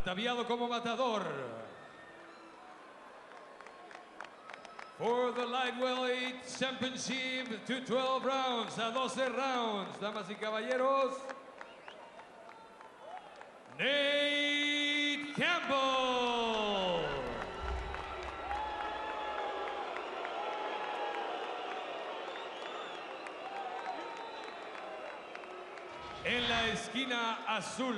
ataviado como matador. For the lightweight championship to 12 rounds, a 12 rounds, damas y caballeros, Nate Campbell. En la esquina azul,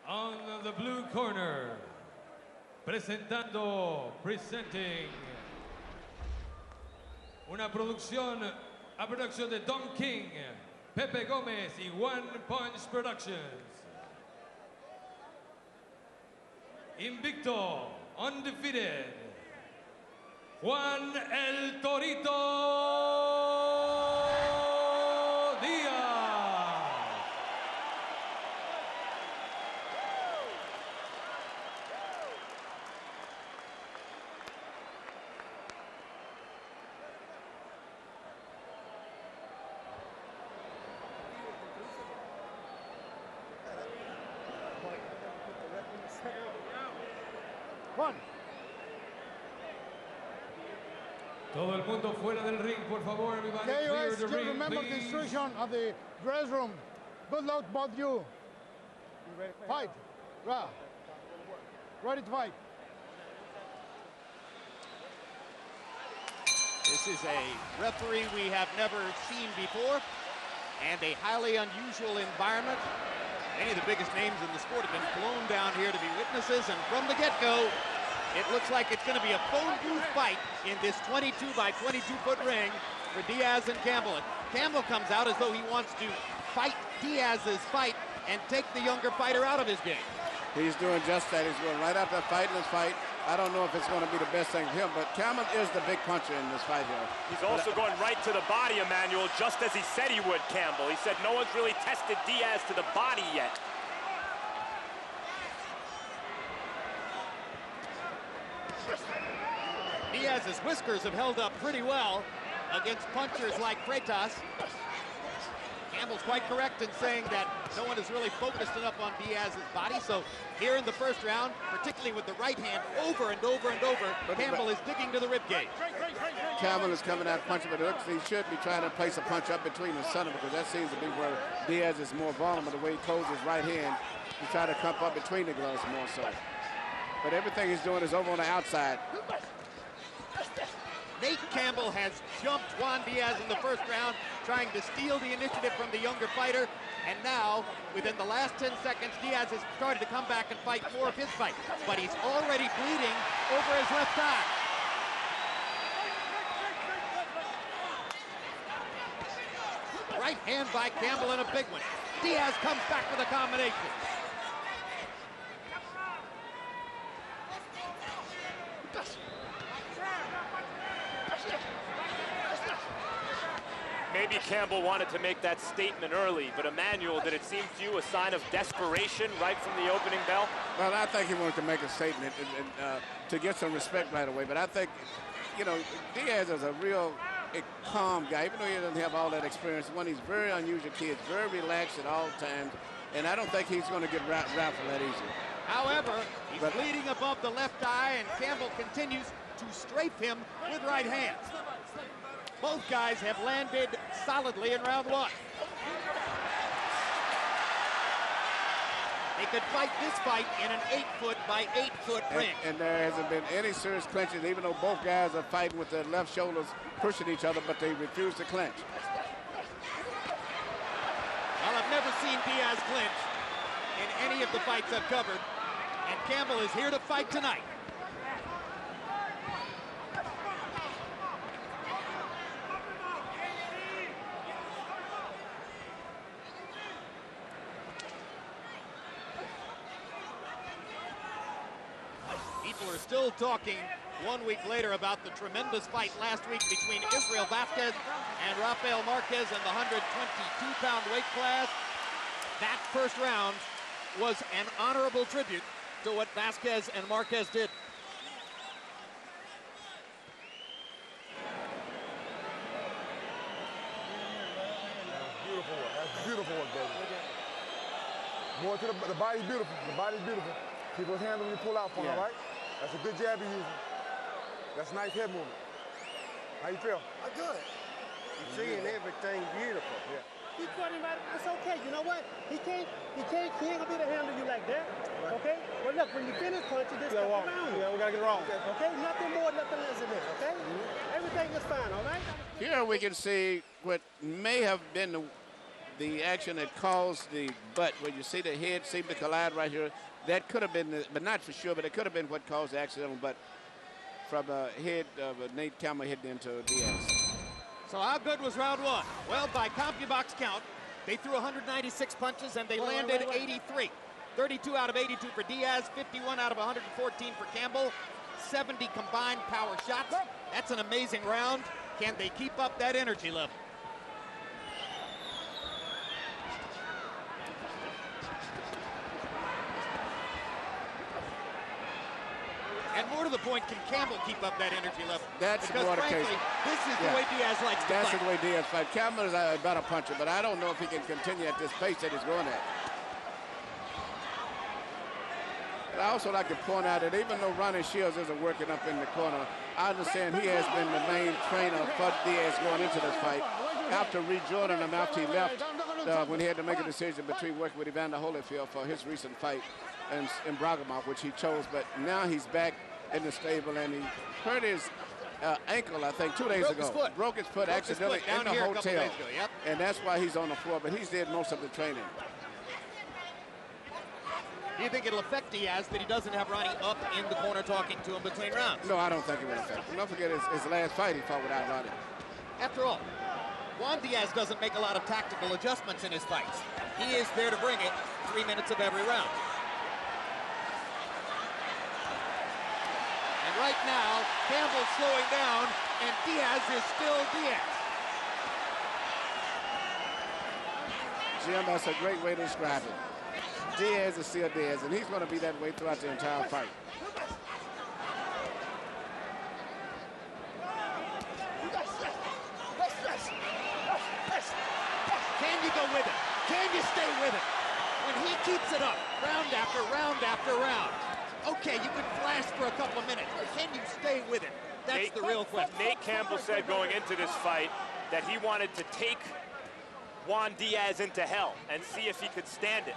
on the blue corner, presenting una producción de Don King, Pepe Gómez y One Punch Productions. Invicto, undefeated, Juan el Torito Díaz. Juan. Todo el mundo fuera del ring, por favor, everybody clear the ring, remember please. the instruction of the dress room. Good luck, both you. Fight. Ready to fight. This is a referee we have never seen before, and a highly unusual environment. Many of the biggest names in the sport have been flown down here to be witnesses, and from the get-go, it looks like it's going to be a phone booth fight in this 22 by 22 foot ring for Diaz and Campbell. And Campbell comes out as though he wants to fight Diaz's fight and take the younger fighter out of his game. He's doing just that. He's going right after fighting this fight. I don't know if it's going to be the best thing for him, but Campbell is the big puncher in this fight here. He's also going right to the body, Emmanuel, just as he said he would, Campbell. He said no one's really tested Diaz to the body yet. Diaz's whiskers have held up pretty well against punchers like Freitas. Campbell's quite correct in saying that no one is really focused enough on Diaz's body. So here in the first round, particularly with the right hand over and over and over, Campbell is digging to the ribcage. Campbell is coming out punching, but he should be trying to place a punch up between the center, because that seems to be where Diaz is more vulnerable. The way he closes his right hand, he try to come up between the gloves more so. But everything he's doing is over on the outside. Nate Campbell has jumped Juan Diaz in the first round, trying to steal the initiative from the younger fighter. And now, within the last 10 seconds, Diaz has started to come back and fight more of his fight. But he's already bleeding over his left eye. Right hand by Campbell and a big one. Diaz comes back with a combination. Maybe Campbell wanted to make that statement early, but Emmanuel, did it seem to you a sign of desperation right from the opening bell? Well, I think he wanted to make a statement and to get some respect right away. But I think, you know, Diaz is a real calm guy, even though he doesn't have all that experience. He's very unusual kid, very relaxed at all times, and I don't think he's going to get raffled that easy. However, he's bleeding above the left eye, and Campbell continues to strafe him with right hands. Both guys have landed solidly in round one. They could fight this fight in an 8-foot by 8-foot ring. And there hasn't been any serious clinches, even though both guys are fighting with their left shoulders pushing each other, but they refuse to clinch. Well, I've never seen Diaz clinch in any of the fights I've covered, and Campbell is here to fight tonight. People are still talking 1 week later about the tremendous fight last week between Israel Vasquez and Rafael Marquez in the 122-pound weight class. That first round was an honorable tribute to what Vasquez and Marquez did. Beautiful one. That's beautiful one, baby. More to the body's beautiful. The body's beautiful. Keep those hands when you pull out for him, all right? That's a good jab you're using. That's a nice head movement. How you feel? Good. You're seeing everything beautiful. Yeah. He caught him right. It's okay. You know what? He ain't gonna be able to handle you like that. Right. Okay? Well, look, when you finish punching, just step around. Yeah, we gotta get it wrong. Okay? Nothing more, nothing less than this. Okay? Everything is fine. All right? Here we can see what may have been the action that caused the butt, where you see the head seem to collide right here. That could have been, but not for sure, but it could have been what caused the accidental butt from the head of Nate Campbell hitting into Diaz. So how good was round one? Well, by CompuBox count, they threw 196 punches and they landed 83. 32 out of 82 for Diaz, 51 out of 114 for Campbell, 70 combined power shots. That's an amazing round. Can they keep up that energy level? And more to the point, can Campbell keep up that energy level? That's because more the frankly, case. this is the way Diaz likes to fight. That's the way Diaz fights. Campbell is a better puncher, but I don't know if he can continue at this pace that he's going at. And I also like to point out that even though Ronnie Shields isn't working up in the corner, I understand he has been the main trainer for Diaz going into this fight. After rejoining him after he left, when he had to make a decision between working with Evander Holyfield for his recent fight in Braggamont, which he chose, but now he's back in the stable, and he hurt his ankle, I think, 2 days ago. Broke his foot accidentally in the hotel, and that's why he's on the floor, but he's did most of the training. Do you think it'll affect Diaz that he doesn't have Ronnie up in the corner talking to him between rounds? No, I don't think it will affect him. Don't forget his last fight he fought without Ronnie. After all, Juan Diaz doesn't make a lot of tactical adjustments in his fights. He is there to bring it 3 minutes of every round. And right now, Campbell's slowing down, and Diaz is still Diaz. Jim, that's a great way to describe it. Diaz is still Diaz, and he's going to be that way throughout the entire fight. Can you go with it? Can you stay with it? When he keeps it up, round after round after round. Okay, you can flash for a couple of minutes, but can you stay with it? That's the real question. Nate Campbell said going into this fight that he wanted to take Juan Diaz into hell and see if he could stand it.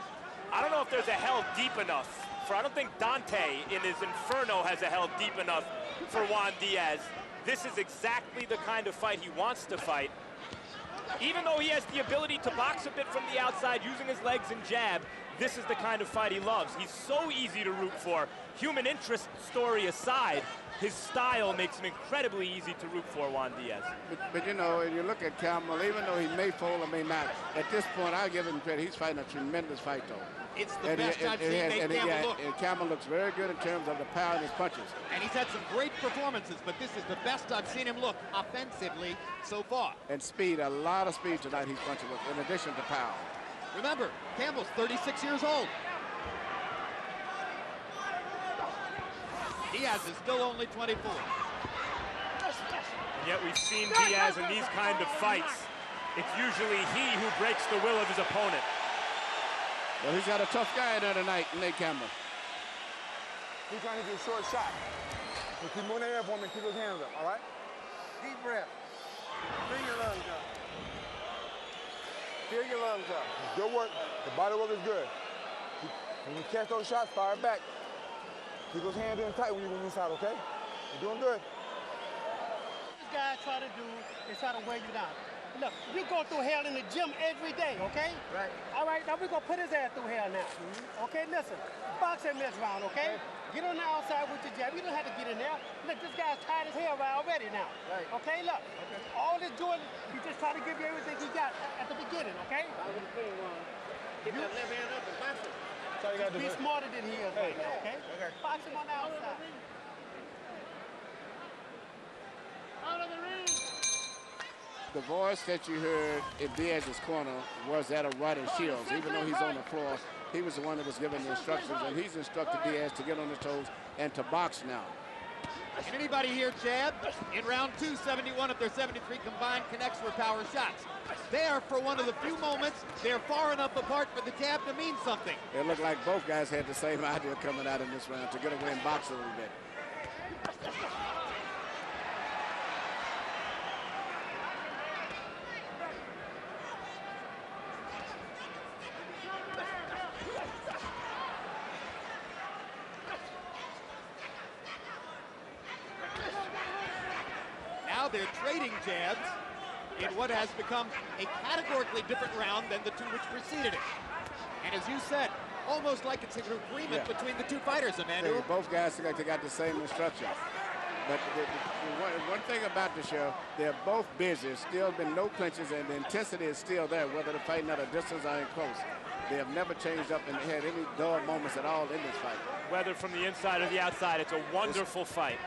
I don't know if there's a hell deep enough I don't think Dante in his Inferno has a hell deep enough for Juan Diaz. This is exactly the kind of fight he wants to fight. Even though he has the ability to box a bit from the outside using his legs and jab, this is the kind of fight he loves. He's so easy to root for. Human interest story aside, his style makes him incredibly easy to root for, Juan Diaz. But you know, when you look at Campbell, even though he may fold or may not, at this point, I'll give him credit. He's fighting a tremendous fight, though. It's the best I've seen Nate Campbell look. And Campbell looks very good in terms of the power in his punches. And he's had some great performances, but this is the best I've seen him look offensively so far. And speed, a lot of speed tonight he's punching with, in addition to power. Remember, Campbell's 36 years old. Diaz is still only 24. And yet we've seen Diaz in these kind of fights. It's usually he who breaks the will of his opponent. Well, he's got a tough guy in there tonight, Nate Campbell. He's trying to do a short shot. So keep moving the air for him and keep those hands up, all right? Deep breath. Bring your lungs up. Feel your lungs up. Good work. The body work is good. When you catch those shots, fire back. Keep those hands in tight when you go inside, okay? You're doing good. This guy try to do is try to wear you down. Look, we go through hell in the gym every day, okay? Right. All right, now we're going to put his ass through hell now. Okay, listen. Box him this round, okay? Get on the outside with your jab. You don't have to get in there. Look, this guy's tired as hell already now. Right. Okay, look. Okay. All this doing, he just trying to give you everything he got at the beginning, okay? Get that left hand up and box him. Be smarter than he is right now, okay? Box him on the outside. Out of the ring. The voice that you heard in Diaz's corner was that of Roddy Shields. Even though he's on the floor, he was the one that was giving the instructions, and he's instructed Diaz to get on his toes and to box now. And anybody here, Chad, in round 2, 71 of their 73 combined connects for power shots. There, for one of the few moments, they're far enough apart for the jab to mean something. It looked like both guys had the same idea coming out in this round to get away and box a little bit. Now they're trading jabs in what has become a categorically different round than the two which preceded it. And as you said, almost like it's an agreement between the two fighters, Emmanuel. Yeah, both guys seem like they got the same instructions. But the one thing about the show, they're both busy. There's still been no clinches, and the intensity is still there, whether they're fighting at a distance or in close. They have never changed up and had any dull moments at all in this fight. Whether from the inside or the outside, it's a wonderful fight.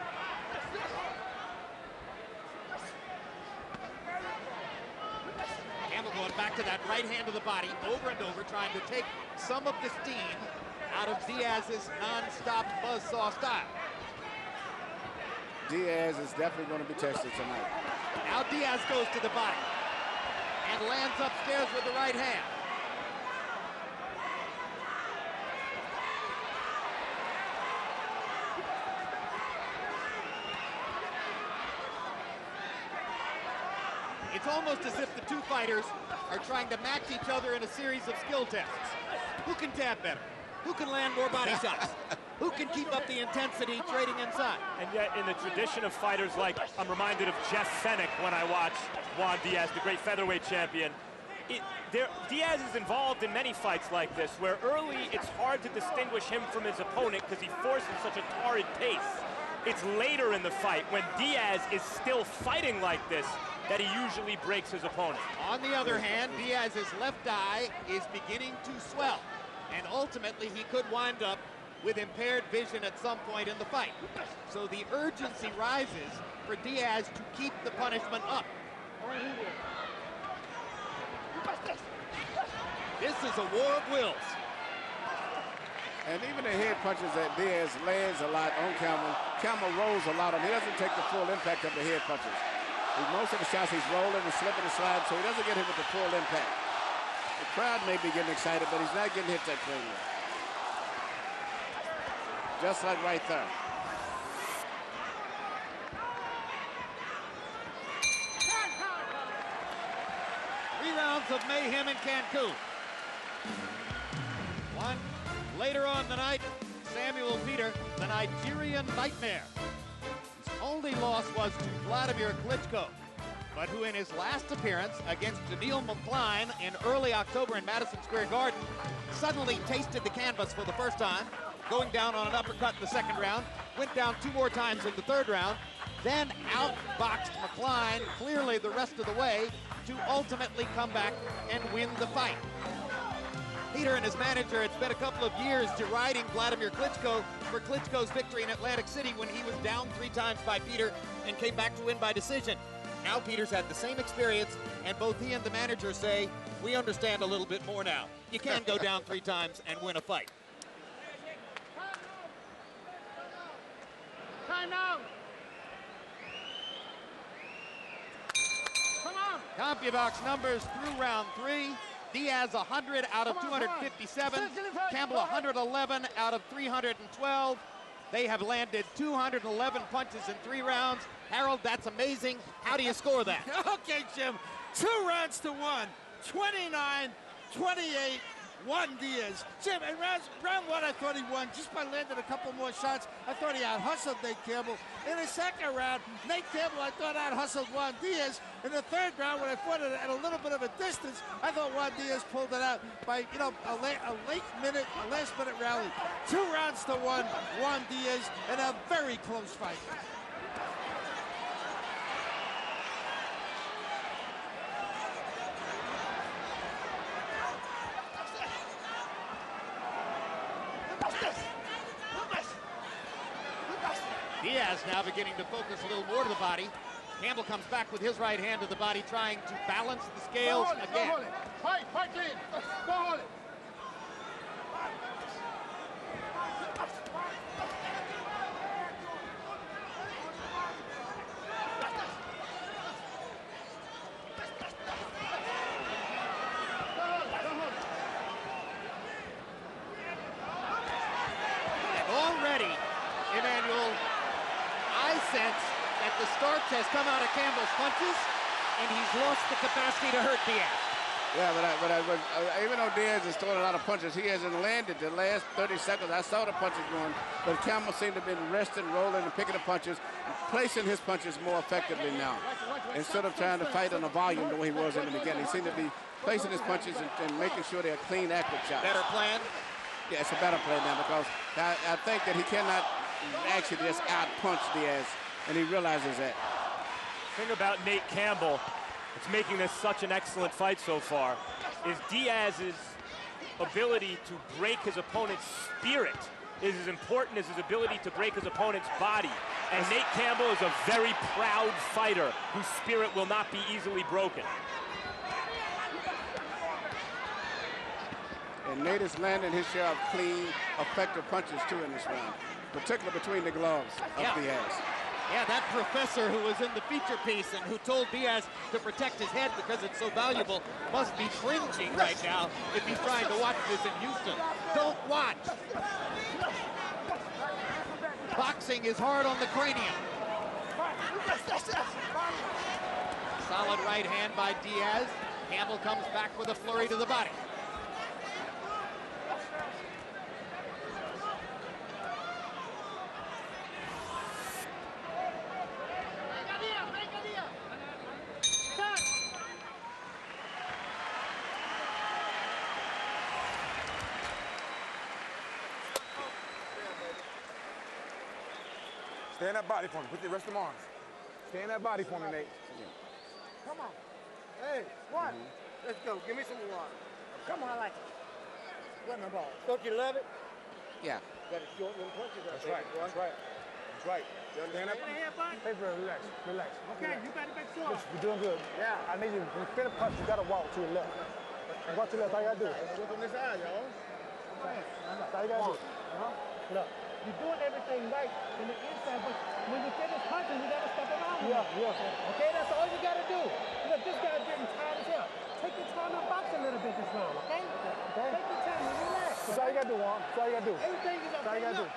Campbell going back to that right hand of the body over and over, trying to take some of the steam out of Diaz's non-stop buzzsaw style. Diaz is definitely going to be tested tonight. Now Diaz goes to the body and lands upstairs with the right hand. It's almost as if the two fighters are trying to match each other in a series of skill tests. Who can tap better? Who can land more body shots? Who can keep up the intensity trading inside? And yet, in the tradition of fighters like, I'm reminded of Jeff Fennick when I watch Juan Diaz, the great featherweight champion. Diaz is involved in many fights like this, where early it's hard to distinguish him from his opponent because he forces such a torrid pace. It's later in the fight, when Diaz is still fighting like this, that he usually breaks his opponent. On the other hand, Diaz's left eye is beginning to swell, and ultimately he could wind up with impaired vision at some point in the fight. So the urgency rises for Diaz to keep the punishment up. This is a war of wills. And even the head punches that Diaz lands a lot on Campbell. Campbell rolls a lot on him. He doesn't take the full impact of the head punches. Most of the shots he's rolling and slipping and sliding, so he doesn't get hit with the full impact. The crowd may be getting excited, but he's not getting hit that cleanly. Just like right there. 3 rounds of mayhem in Cancun. One later on tonight, Samuel Peter, the Nigerian Nightmare. His only loss was to Vladimir Klitschko, but who in his last appearance against Daniil McCline in early October in Madison Square Garden suddenly tasted the canvas for the first time, going down on an uppercut in the second round, went down 2 more times in the third round, then outboxed McCline clearly the rest of the way to ultimately come back and win the fight. Peter and his manager had spent a couple of years deriding Vladimir Klitschko for Klitschko's victory in Atlantic City when he was down 3 times by Peter and came back to win by decision. Now Peter's had the same experience, and both he and the manager say, we understand a little bit more now. You can go down 3 times and win a fight. Time out. Come on. CompuBox numbers through round 3. Diaz 100 out of 257. Campbell 111 out of 312. They have landed 211 punches in 3 rounds. Harold, that's amazing. How do you score that? Okay, Jim. 2 rounds to 1. 29-28. Juan Diaz. Jim, in round 1, I thought he won just by landing a couple more shots. I thought he out-hustled Nate Campbell. In the second round, Nate Campbell, I thought out-hustled Juan Diaz. In the third round, when I fought it at a little bit of a distance, I thought Juan Diaz pulled it out by, a last-minute rally. 2 rounds to 1, Juan Diaz, in a very close fight. Diaz now beginning to focus a little more to the body. Campbell comes back with his right hand to the body, trying to balance the scales again. Go hold it. Fight clean. Go hold it. sense that the starch has come out of Campbell's punches, and he's lost the capacity to hurt Diaz. Yeah, but even though Diaz is throwing a lot of punches, he hasn't landed the last 30 seconds. I saw the punches going, but Campbell seemed to have been resting, rolling, and picking the punches, placing his punches more effectively now. Instead of trying to fight on a volume the way he was in the beginning, he seemed to be placing his punches and making sure they're clean, accurate shots. Better plan? Yeah, it's a better play now because I think that he cannot actually just out-punch Diaz, and he realizes that. The thing about Nate Campbell, it's making this such an excellent fight so far, is Diaz's ability to break his opponent's spirit is as important as his ability to break his opponent's body. And Nate Campbell is a very proud fighter whose spirit will not be easily broken. And Nate is landing his share of clean, effective punches, too, in this round, particularly between the gloves of Diaz. Yeah, that professor who was in the feature piece and who told Diaz to protect his head because it's so valuable must be cringing right now if he's trying to watch this in Houston. Don't watch. Boxing is hard on the cranium. Solid right hand by Diaz. Campbell comes back with a flurry to the body. Stay in that body for me. Put the rest of them arms. Stay in that body for me, Nate. Come on. Hey, what? Let's go. Give me some water. Come on, I like it. What in the ball? Don't you love it? Yeah. Got to short little punches up. That's right. That's right. That's right. You understand that? Hey, bro, relax. Relax. Okay, you better make sure. Listen, you're doing good. Yeah. I need you. When you feel the punch, you got to walk to your left. And walk to your left. All you got to do. Look on this eye, y'all. That's all you got to do. Look. You're doing everything right in the inside, but when you finish punching, you got to step around. Yeah. Okay, that's all you got to do. Look, this guy's getting tired as hell. Take your time and box a little bit this round, okay? Take your time and relax. That's all you got to do, Juan. That's all you got to do. Everything is That's all you got to do.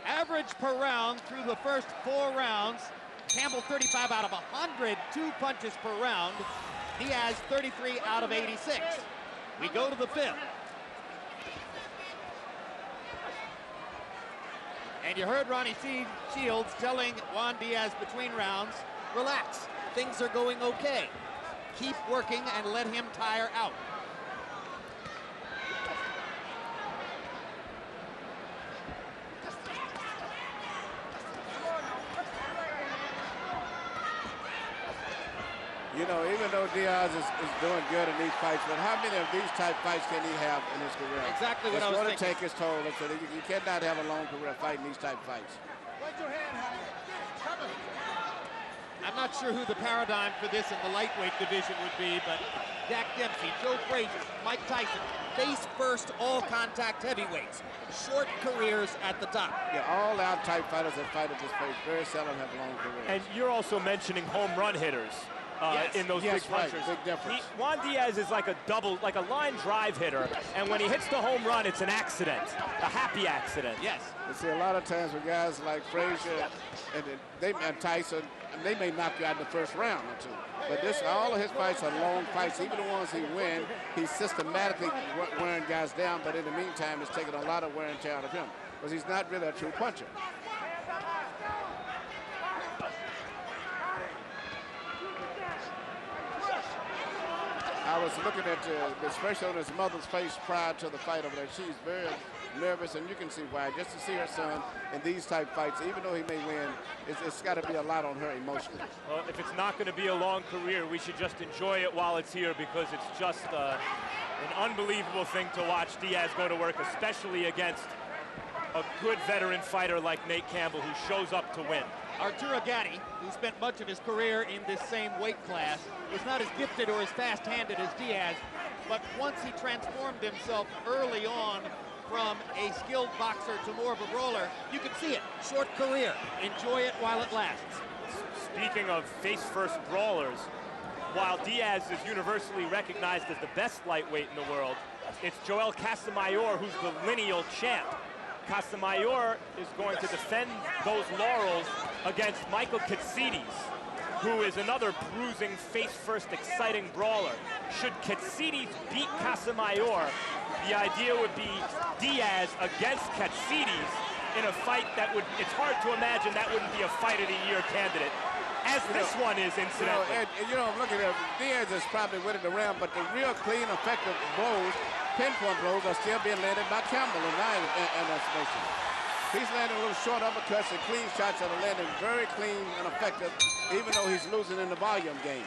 Average per round through the first 4 rounds. Campbell 35 out of 100, 2 punches per round. Diaz 33 out of 86. We go to the 5th. And you heard Ronnie Shields telling Juan Diaz between rounds, relax, things are going okay. Keep working and let him tire out. You know, even though Diaz is doing good in these fights, but how many of these type fights can he have in his career? Exactly what I was thinking. It's going to take his toll. So you cannot have a long career fighting these type fights. Put your hand high. I'm not sure who the paradigm for this in the lightweight division would be, but Jack Dempsey, Joe Frazier, Mike Tyson, face first all contact heavyweights. Short careers at the top. Yeah, all out type fighters that fight at this pace very seldom have long careers. And you're also mentioning home run hitters. In those big punchers. Right. Big difference. Juan Diaz is like a line drive hitter, and when he hits the home run, it's an accident, a happy accident. Yes. You see a lot of times with guys like Frazier and Tyson, they may knock you out in the first round or two. But all of his fights are long fights. Even the ones he wins, he's systematically wearing guys down, but in the meantime, it's taking a lot of wear and tear out of him because he's not really a true puncher. I was looking at the expression on his mother's face prior to the fight over there. She's very nervous, and you can see why. Just to see her son in these type fights, even though he may win, it's got to be a lot on her emotionally. Well, if it's not going to be a long career, we should just enjoy it while it's here because it's just an unbelievable thing to watch Diaz go to work, especially against a good veteran fighter like Nate Campbell who shows up to win. Arturo Gatti, who spent much of his career in this same weight class, was not as gifted or as fast-handed as Diaz, but once he transformed himself early on from a skilled boxer to more of a brawler, you can see it. Short career. Enjoy it while it lasts. Speaking of face-first brawlers, while Diaz is universally recognized as the best lightweight in the world, it's Joel Casamayor who's the lineal champ. Casamayor is going to defend those laurels against Michael Katsides, who is another bruising, face-first, exciting brawler. Should Katsides beat Casamayor, the idea would be Diaz against Katsides in a fight that would, it's hard to imagine that wouldn't be a Fight of the Year candidate, as this one is, incidentally. I'm looking at Diaz is probably winning the round, but the real clean, effective blows, pinpoint blows, are still being landed by Campbell in my estimation. He's landing a little short uppercuts and clean shots that are landing very clean and effective, even though he's losing in the volume game.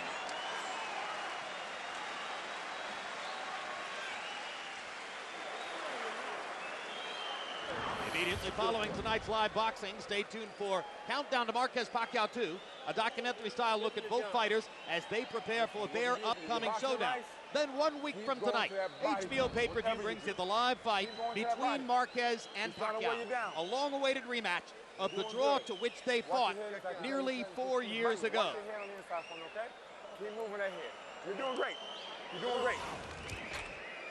Immediately following tonight's live boxing, stay tuned for Countdown to Marquez Pacquiao 2, a documentary-style look at both fighters as they prepare for their upcoming showdown. Then 1 week from tonight, HBO pay-per-view brings you the live fight between Marquez and Pacquiao, a long-awaited rematch of the draw to which they fought nearly 4 years ago. Keep moving that head. You're doing great. You're doing great.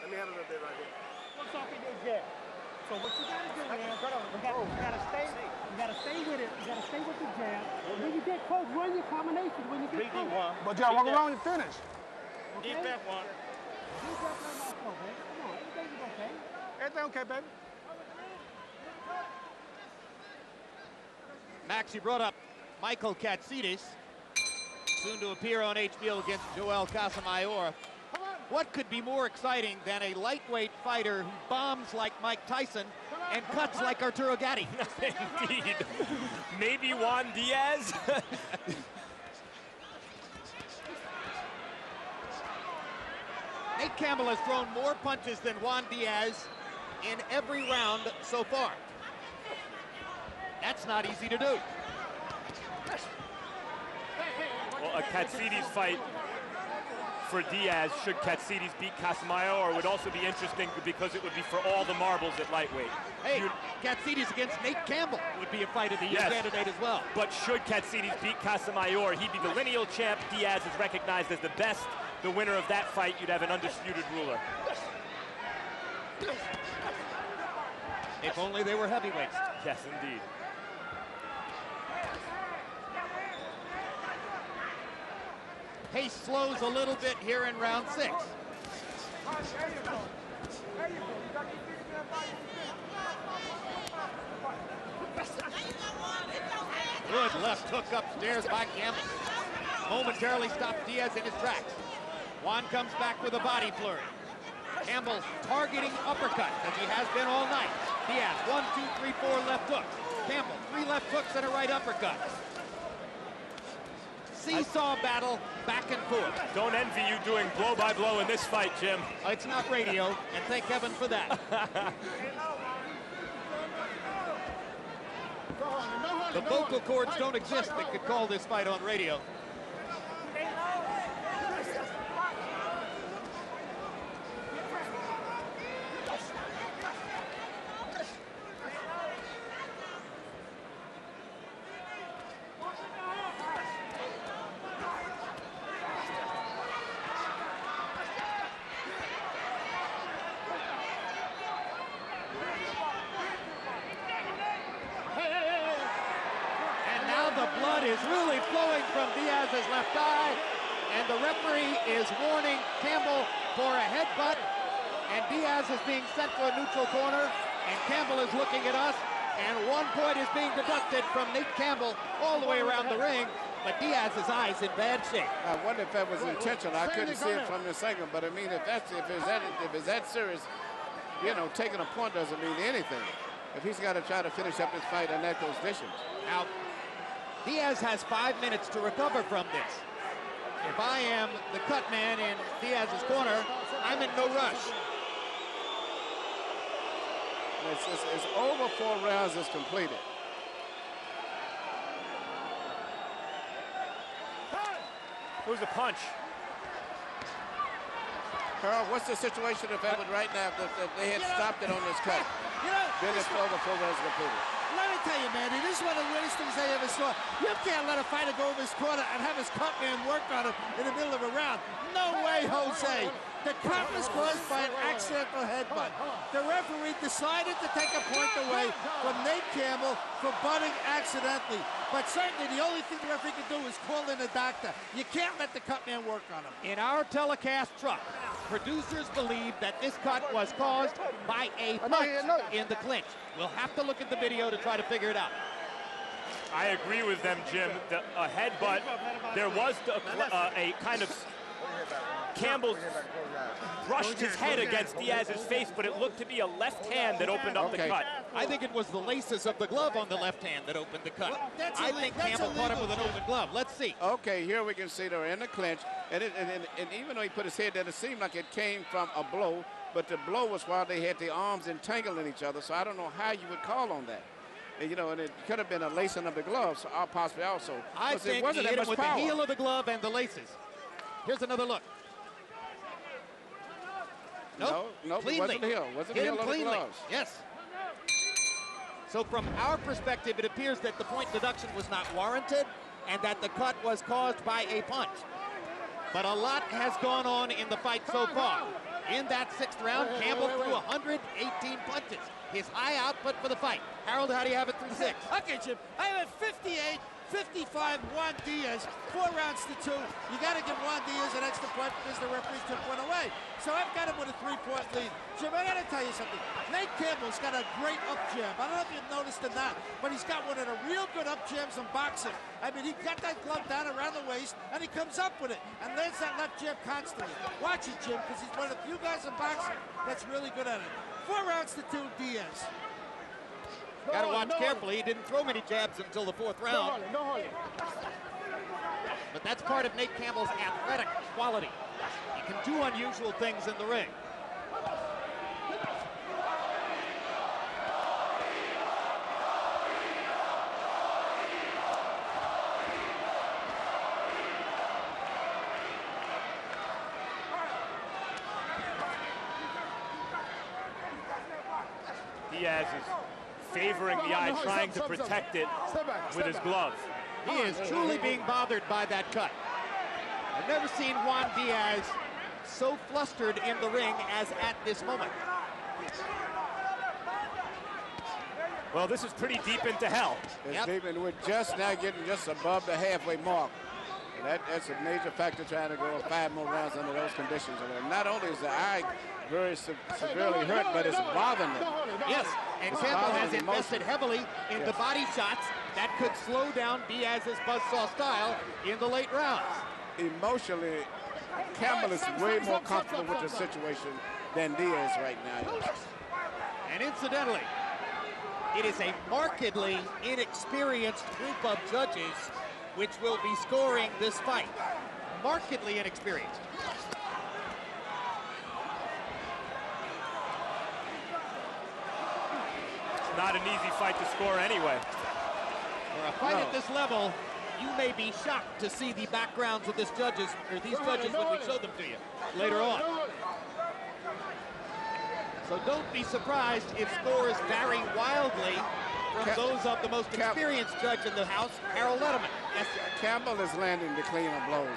Let me have a little bit right here. What's off of your jab? So what you gotta do, man, you gotta stay with it. You gotta stay with the jab. When you get close, run your combination. When you get close. But y'all walk around and finish. Okay? Defense one. Defense one also, man. Come on, everything's okay. Everything okay, baby? Max, you brought up Michael Katsides, soon to appear on HBO against Joel Casamayor. What could be more exciting than a lightweight fighter who bombs like Mike Tyson and cuts like Arturo Gatti? Indeed. Maybe Juan Diaz? Nate Campbell has thrown more punches than Juan Diaz in every round so far. That's not easy to do. Well, a Katsides fight for Diaz, should Katsides beat Casamayor, would also be interesting because it would be for all the marbles at lightweight. Hey, Katsides against Nate Campbell would be a Fight of the Year candidate as well. But should Katsides beat Casamayor, he'd be the lineal champ. Diaz is recognized as the best. The winner of that fight, you'd have an undisputed ruler. If only they were heavyweights. Yes, indeed. Pace slows a little bit here in round 6. Good left hook upstairs by Campbell. Momentarily stopped Diaz in his tracks. Juan comes back with a body flurry. Campbell targeting uppercut, as he has been all night. Diaz, 1, 2, 3, 4 left hooks. Campbell, 3 left hooks and a right uppercut. Seesaw battle, back and forth. Don't envy you doing blow by blow in this fight, Jim. It's not radio, and thank heaven for that. The vocal cords don't exist that could call this fight on radio. Is really flowing from Diaz's left eye, and the referee is warning Campbell for a headbutt, and Diaz is being sent to a neutral corner, and Campbell is looking at us, and 1 point is being deducted from Nate Campbell all the way around the ring, but Diaz's eye's in bad shape. I wonder if that was intentional. I couldn't see it from the second, but I mean, if it's that serious, you know, taking a point doesn't mean anything. If he's got to try to finish up his fight in that conditions. Now, Diaz has 5 minutes to recover from this. If I am the cut man in Diaz's corner, I'm in no rush. It's over 4 rounds is completed. Who's the punch? Carl, what's the situation if that would right now, if they had stopped it on this cut? Then it's over 4 rounds completed. Let me tell you, man, it is one of the worst things I ever saw. You can't let a fighter go over his corner and have his cut man work on him in the middle of a round. No way, Jose. The cut was caused by an accidental headbutt. The referee decided to take a point away from Nate Campbell for butting accidentally. But certainly the only thing the referee can do is call in a doctor. You can't let the cut man work on him. In our telecast truck, producers believe that this cut was caused by a punch in the clinch. We'll have to look at the video to try to figure it out. I agree with them, Jim. A headbutt, there was a kind of Campbell brushed his head against Diaz's face, but it looked to be a left hand that opened up the cut. I think it was the laces of the glove on the left hand that opened the cut. I think Campbell caught him with an open glove. Let's see. Okay, here we can see they're in the clinch, and even though he put his head there, it seemed like it came from a blow, but the blow was while they had the arms entangled in each other, so I don't know how you would call on that. And, you know, and it could have been a lacing of the gloves, so possibly also. I think he hit him with the heel of the glove and the laces. Here's another look. Nope, it wasn't the heel. Wasn't the heel of the gloves. Yes. So from our perspective, it appears that the point deduction was not warranted and that the cut was caused by a punch. But a lot has gone on in the fight so far. In that 6th round, Campbell threw 118 punches. His high output for the fight. Harold, how do you have it through 6? Okay, Jim. I have 58-55 Juan Diaz, 4 rounds to 2. You got to give Juan Diaz an extra point because the referee took one away. So I've got him with a 3-point lead. Jim, I got to tell you something. Nate Campbell's got a great up jab. I don't know if you've noticed or not, but he's got one of the real good up jabs in boxing. I mean, he got that glove down around the waist, and he comes up with it, and lands that left jab constantly. Watch it, Jim, because he's one of the few guys in boxing that's really good at it. 4 rounds to 2, Diaz. Got to watch carefully. He didn't throw many jabs until the 4th round. But that's part of Nate Campbell's athletic quality. He can do unusual things in the ring. Diaz is favoring the eye, trying to protect it with his glove. He is truly being bothered by that cut. I've never seen Juan Diaz so flustered in the ring as at this moment. Well, this is pretty deep into hell. It's deep, and we're just now getting just above the halfway mark. And that's a major factor trying to go 5 more rounds under those conditions. And not only is the eye very severely hurt, but it's bothering them. Yes, and Campbell has invested heavily in the body shots that could slow down Diaz's buzzsaw style in the late rounds. Emotionally, Campbell is way more comfortable with the situation than Diaz right now. And incidentally, it is a markedly inexperienced group of judges which will be scoring this fight. Markedly inexperienced. It's not an easy fight to score anyway. For a fight at this level, you may be shocked to see the backgrounds of these judges when we show them to you later on. So don't be surprised if scores vary wildly from those of the most experienced judge in the house, Harold Letterman. Yes, Campbell is landing the cleaner blows.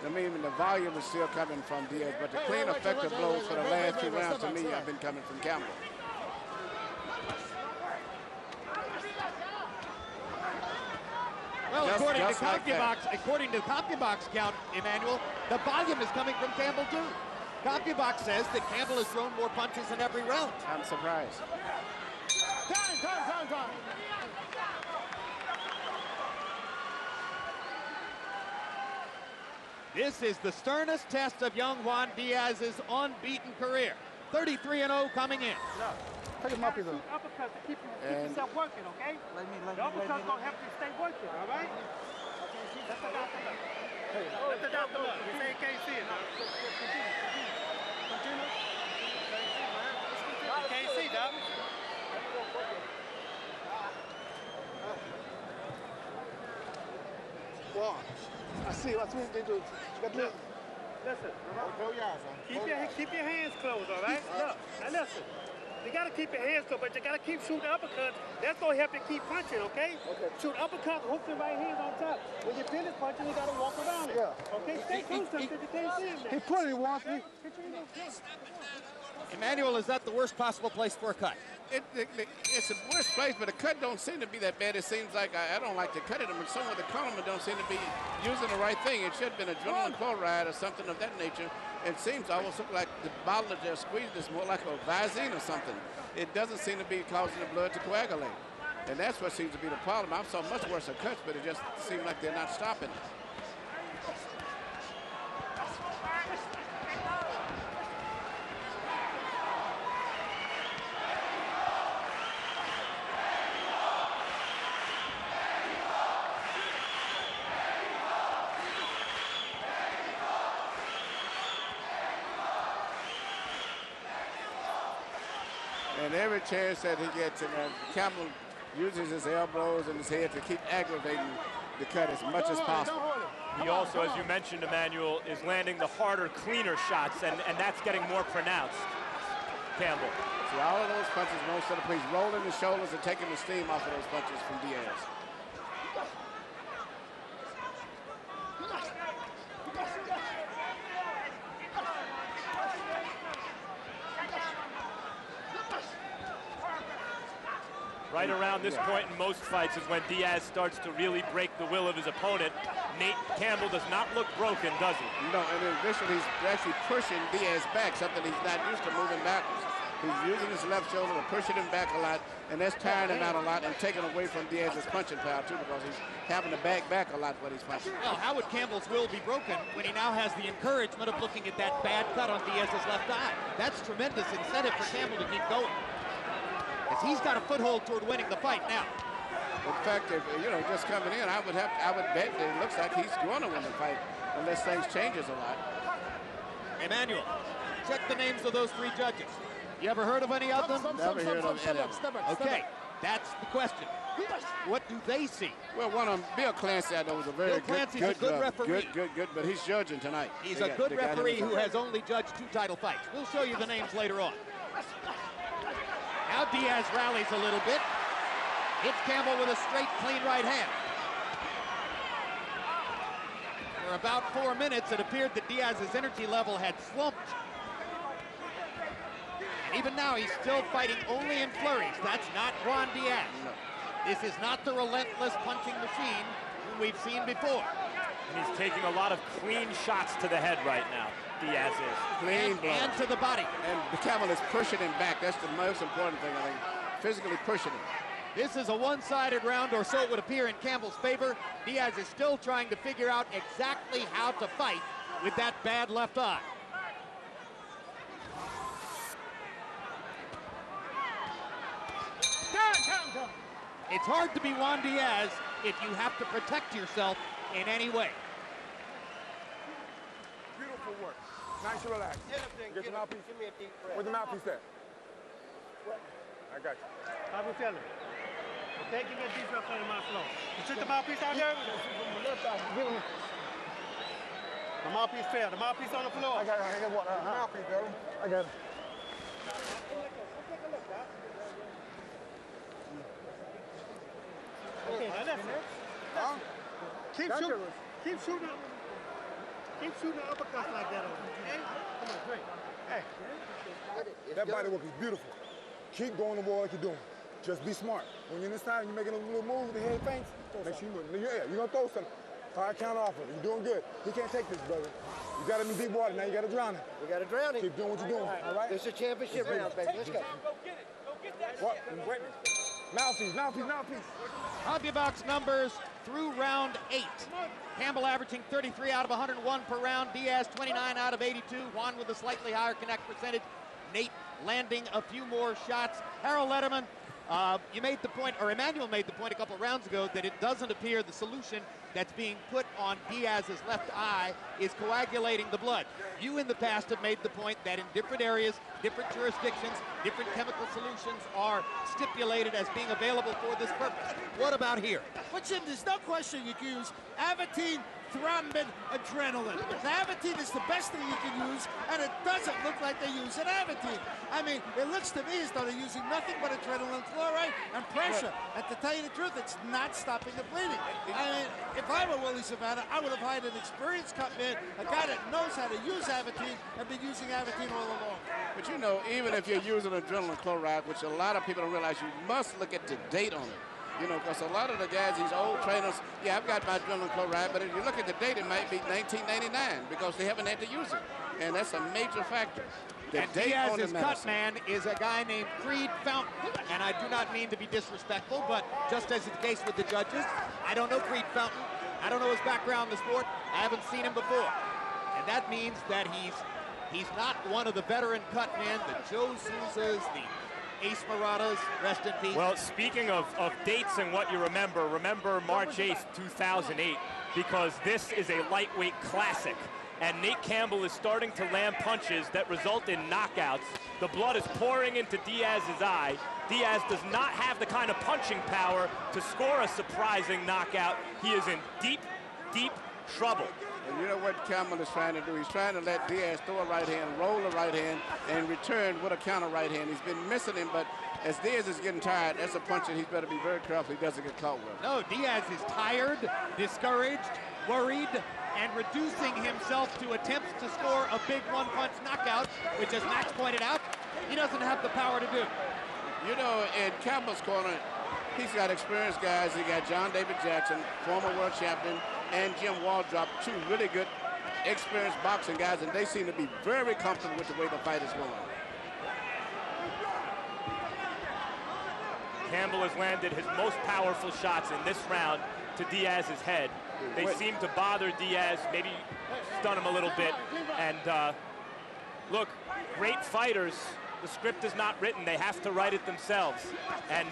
I mean, the volume is still coming from Diaz, but the clean, effective blows for the last 2 rounds to me have been coming from Campbell. Well, according to the CompuBox count, Emmanuel, the volume is coming from Campbell too. CompuBox says that Campbell has thrown more punches in every round. I'm surprised. Time. This is the sternest test of young Juan Diaz's unbeaten career. 33-0 coming in. Take him up, either. Uppercuts to keep yourself working, okay? The uppercuts gonna help you stay working, all right? Let the doctor look. Let the doctor look. You say you can't see it. Continue. You can't see, Doc. Juan, I see what they do. Listen, keep your hands closed, all right? Look, now listen. You got to keep your hands to it, but you got to keep shooting uppercuts. That's going to help you keep punching, okay? Shoot uppercuts, hook the right hand on top. When you finish punching, you got to walk around it. Yeah. Okay, stay close to him because you can't see him now. He put it, Walter. Emmanuel, is that the worst possible place for a cut? It's the worst place, but the cut don't seem to be that bad. It seems like I don't like to cut it, but some of the colormen don't seem to be using the right thing. It should have been adrenaline chloride or something of that nature. It seems almost like the bottle that they're squeezing is more like a Visine or something. It doesn't seem to be causing the blood to coagulate. And that's what seems to be the problem. I saw much worse cuts, but it just seems like they're not stopping it. And every chance that he gets, and Campbell uses his elbows and his head to keep aggravating the cut as much as possible. He also, as you mentioned, Emmanuel, is landing the harder, cleaner shots, and that's getting more pronounced. Campbell. See, all of those punches, most of the police rolling the shoulders and taking the steam off of those punches from Diaz. Right around this point in most fights is when Diaz starts to really break the will of his opponent. Nate Campbell does not look broken, does he? No, and initially he's actually pushing Diaz back, something he's not used to, moving backwards. He's using his left shoulder to pushing him back a lot, and that's tiring him out a lot and taking away from Diaz's punching power, too, because he's having to back a lot when he's punching. Well, how would Campbell's will be broken when he now has the encouragement of looking at that bad cut on Diaz's left eye? That's tremendous incentive for Campbell to keep going, as he's got a foothold toward winning the fight now. In fact, if, just coming in, I would bet that it looks like he's going to win the fight unless things changes a lot. Emmanuel, check the names of those three judges. You ever heard of any of them? Never heard of any of them. Okay, that's the question. What do they see? Well, one of them, Bill Clancy, I know, was a very good referee. Good, but he's judging tonight. He's a good referee who has only judged 2 title fights. We'll show you the names later on. Now Diaz rallies a little bit. Hits Campbell with a straight, clean right hand. For about 4 minutes, it appeared that Diaz's energy level had slumped. And even now, he's still fighting only in flurries. That's not Juan Diaz. No. This is not the relentless punching machine we've seen before. And he's taking a lot of clean shots to the head right now, Diaz is. Clean and to the body. And Campbell is pushing him back. That's the most important thing, I think. Physically pushing him. This is a one-sided round, or so it would appear, in Campbell's favor. Diaz is still trying to figure out exactly how to fight with that bad left eye. It's hard to be Juan Diaz if you have to protect yourself in any way. Beautiful work. Nice and relaxed. Get the mouthpiece. Give me a deep breath. Where's the mouthpiece at? I got you. How we feeling? Okay, give me a deep breath on my flow. You took the mouthpiece out there? The mouthpiece fell. The mouthpiece on the floor. I got water. Mouthpiece, bro. I got it. Okay, now listen. Huh? Keep shooting uppercuts like that over there, okay? Come on, great. Hey. That body work is beautiful. Keep going the wall like you're doing. Just be smart. When you're in this time, you're making a little move with the head feints, make sure you move. Yeah, you're going to throw something. 5 count off of it. You're doing good. He can't take this, brother. You got him in deep water. Now you got to drown him. We got to drown him. Keep doing what you're doing, all right? This is a championship round, baby. Let's go. What? Wait. Mouthpiece. Box numbers through round 8. Campbell averaging 33 out of 101 per round. Diaz 29 out of 82. Juan with a slightly higher connect percentage. Nate landing a few more shots. Harold Letterman, you made the point, or Emmanuel made the point a couple of rounds ago, that it doesn't appear the solution that's being put on Diaz's left eye is coagulating the blood. You in the past have made the point that in different areas, different jurisdictions, different chemical solutions are stipulated as being available for this purpose. What about here? But Jim, there's no question you can use Aventine thrombing adrenaline. Aventine is the best thing you can use, and it doesn't look like they're using Aventine. I mean, it looks to me as though they're using nothing but adrenaline chloride and pressure. And to tell you the truth, it's not stopping the bleeding. I mean, if I were Willie Savannah, I would have hired an experienced cut man, a guy that knows how to use Aventine and been using Aventine all along. But you know, even if you're using adrenaline chloride, which a lot of people don't realize, you must look at the date on it. You know, because a lot of the guys, these old trainers, yeah, I've got my adrenaline chloride, but if you look at the date, it might be 1999 because they haven't had to use it. And that's a major factor. And Diaz's cut man is a guy named Creed Fountain. And I do not mean to be disrespectful, but just as is the case with the judges, I don't know Creed Fountain. I don't know his background in the sport. I haven't seen him before. And that means that he's not one of the veteran cut men, the Joe Souzas, the Ace Maradas, rest in peace. Well, speaking of dates and what you remember March 8th, 2008, because this is a lightweight classic. And Nate Campbell is starting to land punches that result in knockouts. The blood is pouring into Diaz's eye. Diaz does not have the kind of punching power to score a surprising knockout. He is in deep, deep trouble. And you know what Campbell is trying to do? He's trying to let Diaz throw a right hand, roll a right hand, and return with a counter right hand. He's been missing him, but as Diaz is getting tired, that's a punch that he's better be very careful he doesn't get caught with. No, Diaz is tired, discouraged, worried, and reducing himself to attempts to score a big one-punch knockout, which, as Max pointed out, he doesn't have the power to do. You know, in Campbell's corner, he's got experienced guys. He got John David Jackson, former world champion, and Jim Waldrop, two really good, experienced boxing guys, and they seem to be very comfortable with the way the fight is going. Campbell has landed his most powerful shots in this round to Diaz's head. They seem to bother Diaz, maybe stun him a little bit. And look, great fighters, the script is not written. They have to write it themselves. And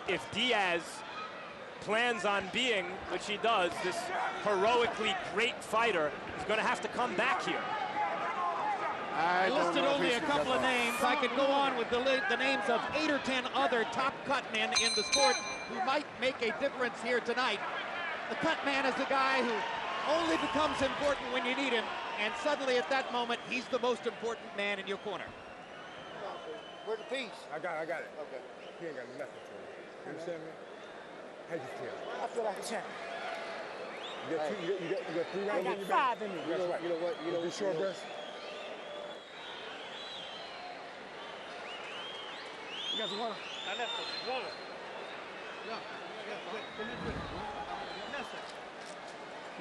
if Diaz plans on being, which he does, this heroically great fighter, is going to have to come back here. I listed only a couple of names. I could go on with the names of 8 or 10 other top cut men in the sport who might make a difference here tonight. The cut man is the guy who only becomes important when you need him, and suddenly at that moment, he's the most important man in your corner. Where's the piece? I got it. Okay. He ain't got nothing for you. You understand me? How you feel? I feel like a champ. You got 3 rounds in your got 5 in me. That's right. You know what? You short breast? You guys want? I left it. One. No.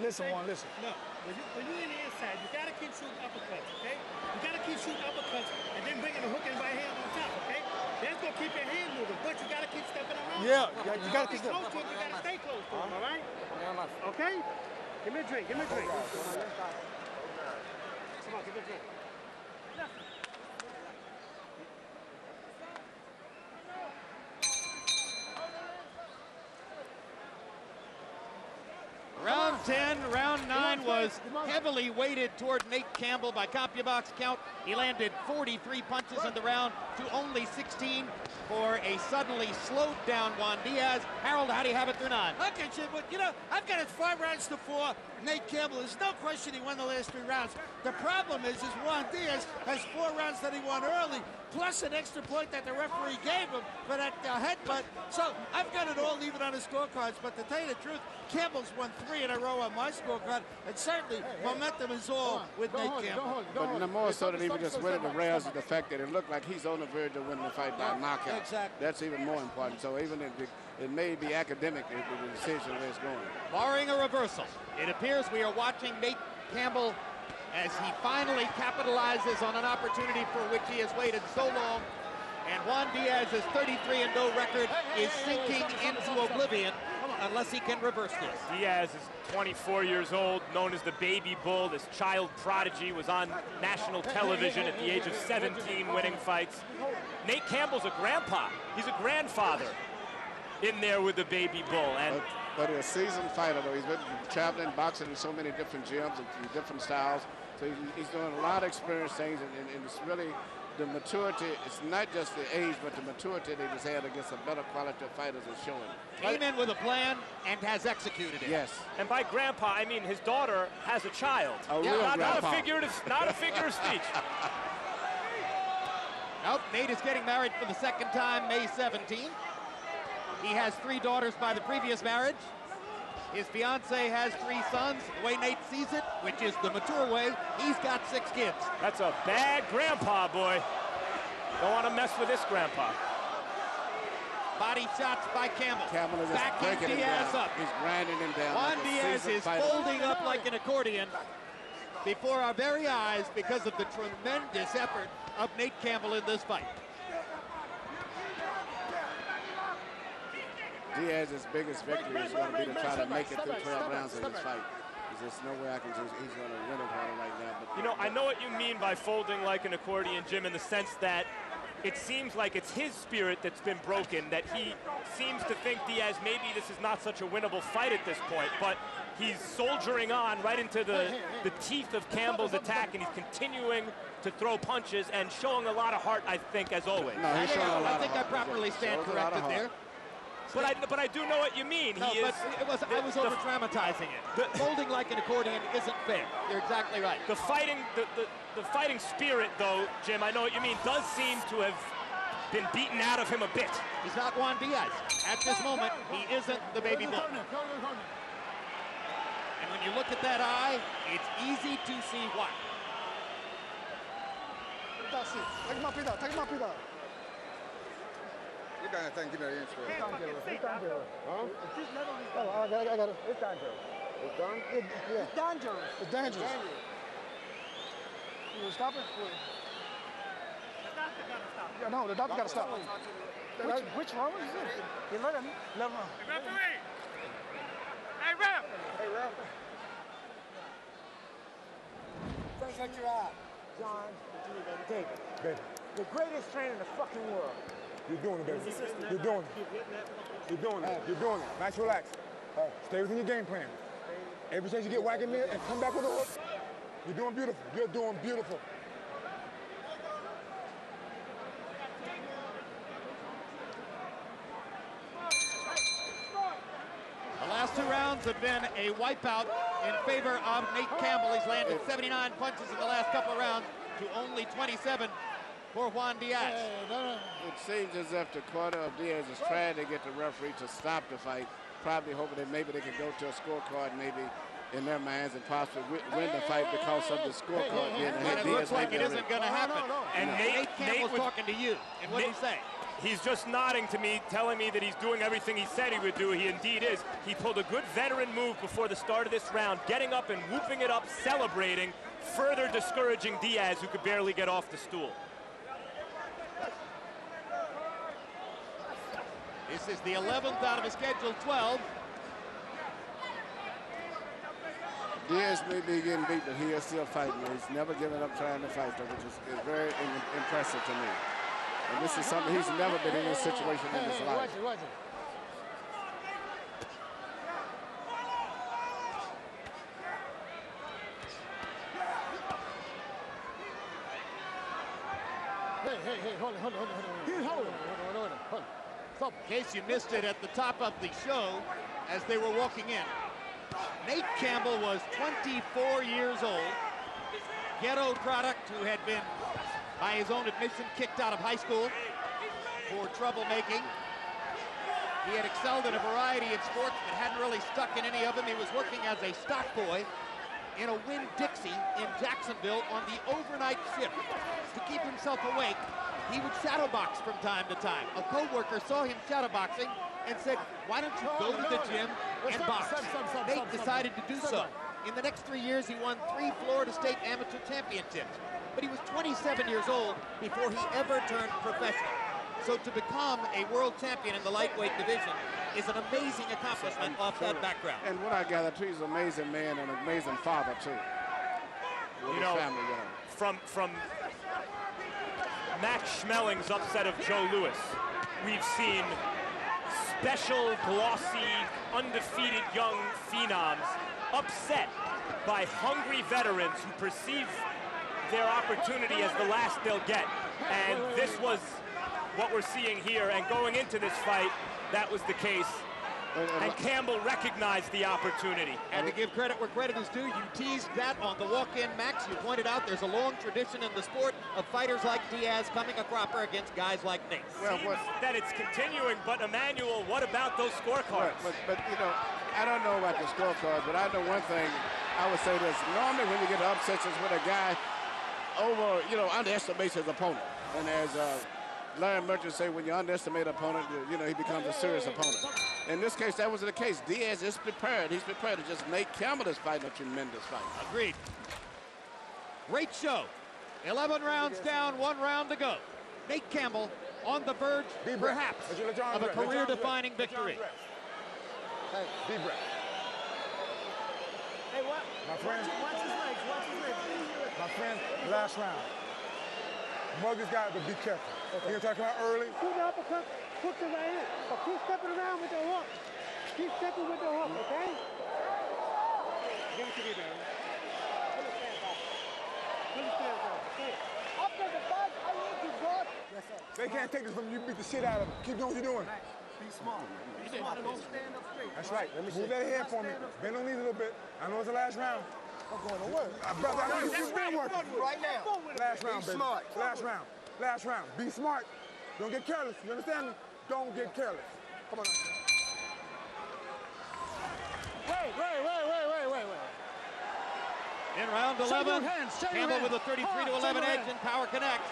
Listen, Juan, listen. No, when you're in the inside, you gotta keep shooting uppercuts, okay? You gotta keep shooting uppercuts and then bringing the hook and right hand on top, okay? That's gonna keep your hand moving, but you gotta keep stepping around. Yeah, you gotta keep close to him. You gotta stay close to him, all right? Okay? Give me a drink. Come on, give me a drink. Round 10, round 9 was heavily weighted toward Nate Campbell by CompuBox count. He landed 43 punches in the round to only 16 for a suddenly slowed down Juan Diaz. Harold, how do you have it through 9? Okay, Jim, but you know, I've got it 5 rounds to 4. Nate Campbell, there's no question he won the last 3 rounds. The problem is Juan Diaz has 4 rounds that he won early, plus an extra point that the referee gave him for that headbutt. So I've got it all even on his scorecards, but to tell you the truth, Campbell's won 3 in a row on my scorecard, and certainly momentum is all with Nate Campbell. But the more so than even just winning the rounds is the fact that it looked like he's on the verge of winning the fight by knockout. Exactly. That's even more important. So even if it may be academic, the decision where it's going. Barring a reversal, it appears we are watching Nate Campbell as he finally capitalizes on an opportunity for which he has waited so long. And Juan Diaz's 33-0 record is sinking into oblivion unless he can reverse this. Diaz is 24 years old, known as the Baby Bull. This child prodigy was on national television at the age of 17 winning fights. Nate Campbell's a grandpa. He's a grandfather in there with the Baby Bull. But he's a seasoned fighter, though. He's been traveling, boxing in so many different gyms and different styles. So he's doing a lot of experience things, and it's really the maturity, it's not just the age, but the maturity they just had against a better quality of fighters is showing. Came in with a plan and has executed it. Yes. And by grandpa, I mean his daughter has a child. Real not a grandpa. figure of speech. Nope, Nate is getting married for the second time May 17th. He has 3 daughters by the previous marriage. His fiance has 3 sons. The way Nate sees it, which is the mature way, he's got 6 kids. That's a bad grandpa, boy. Don't want to mess with this grandpa. Body shots by Campbell. Campbell is just backing breaking him Diaz down. up. He's grinding him down. Juan like a Diaz seasoned is fighter. folding up like an accordion before our very eyes because of the tremendous effort of Nate Campbell in this fight. Diaz's biggest victory is going to be to try to make it through 12 rounds in this fight. There's no way I can just, he's going to win it harder right now. But You know, I know what you mean by folding like an accordion, Jim, in the sense that it seems like it's his spirit that's been broken, that he seems to think Diaz, maybe this is not such a winnable fight at this point, but he's soldiering on right into the teeth of Campbell's attack, and he's continuing to throw punches and showing a lot of heart, I think, as always. No, he's showing a lot I think of I properly stand corrected there. But I do know what you mean. No, but I was over dramatizing it. Folding like an accordion isn't fair. You're exactly right. The fighting spirit, though, Jim, I know what you mean, does seem to have been beaten out of him a bit. He's not Juan Diaz. At this moment, he isn't the baby bull. And when you look at that eye, it's easy to see why. You got to give me an inch for it. Huh? I got it. It's dangerous. It's done? It's dangerous. It's dangerous. You will stop it? Yeah, no, the doctor got to stop. Which one is it? 11. Referee! Hey, ref! Hey, Ralph. Check your eye. John, David. Baby, The greatest trainer in the fucking world. you're doing it, baby. You're doing it. You're doing it. You're doing it. Nice, relax. Stay within your game plan. Every chance you get whack in there and come back with a hook, you're doing beautiful. You're doing beautiful. The last 2 rounds have been a wipeout in favor of Nate Campbell. He's landed 79 punches in the last couple of rounds to only 27 for Juan Diaz. it seems as if the corner of Diaz is trying to get the referee to stop the fight, probably hoping that maybe they can go to a scorecard maybe in their minds and possibly win the fight because of the scorecard being ahead. But it looks like it isn't going to happen. And Nate Campbell's talking to you. And what did he say? He's just nodding to me, telling me that he's doing everything he said he would do. He indeed is. He pulled a good veteran move before the start of this round, getting up and whooping it up, celebrating, further discouraging Diaz, who could barely get off the stool. This is the 11th out of his scheduled 12. Diaz may be getting beat, but he is still fighting. He's never given up trying to fight, though, which is very impressive to me. And this is something he's never been in this situation in his life. Watch it. Hey, hold on. In case you missed it at the top of the show, as they were walking in, Nate Campbell was 24 years old, ghetto product who had been, by his own admission, kicked out of high school for troublemaking. He had excelled in a variety of sports but hadn't really stuck in any of them. He was working as a stock boy in a Winn-Dixie in Jacksonville on the overnight shift. To keep himself awake, he would shadowbox from time to time. A co-worker saw him shadowboxing and said, "Why don't you go to the gym and box?" Nate decided to do so. In the next 3 years, he won 3 Florida State amateur championships. But he was 27 years old before he ever turned professional. So to become a world champion in the lightweight division is an amazing accomplishment off that background. And what I gather, too, he's an amazing man and an amazing father, too. With his family, you know. From Max Schmeling's upset of Joe Louis, we've seen special, glossy, undefeated young phenoms upset by hungry veterans who perceive their opportunity as the last they'll get. And this was what we're seeing here. And going into this fight, that was the case. And Campbell recognized the opportunity. And to give credit where credit is due, you teased that on the walk-in, Max. You pointed out there's a long tradition in the sport of fighters like Diaz coming a cropper against guys like Nate. Well, that it's continuing, but Emmanuel, what about those scorecards? But you know, I don't know about the scorecards, but I know one thing. I would say this. Normally when you get upsets, it's when a guy underestimates his opponent. And as Larry Merchant say, when you underestimate an opponent, he becomes a serious opponent. In this case, that wasn't the case. Diaz is prepared. He's prepared to just Nate Campbell is fighting a tremendous fight. Agreed. Great show. 11 rounds down, 1 round to go. Nate Campbell on the verge, perhaps, of a career-defining victory. Hey, deep breath. Hey, what? My friend. Watch his legs. Watch his legs. My friend, last round. Muggy's got it, but be careful. Okay. You're talking about early. Do the uppercut, hook the right hand, but keep stepping around with the hook. Keep stepping with the hook, okay? Give it to me, man. Pull his hands out. Pull his hands out, okay? After the fight, I need you, God. Yes, sir. They can't take this from you. Beat the shit out of them. Keep doing what you're doing. Be smart. Be smart. Don't stand up straight. That's right. Move that head for me. Bend on knees a little bit. I know it's the last round. I'm going to work. Brother, I know you've been working. Right now. Last round, Be baby. smart. Last round. Last round. Be smart. Don't get careless. You understand me? Don't get careless. Come on now. Wait. In round 11, Campbell with a 33-11 edge in power connect.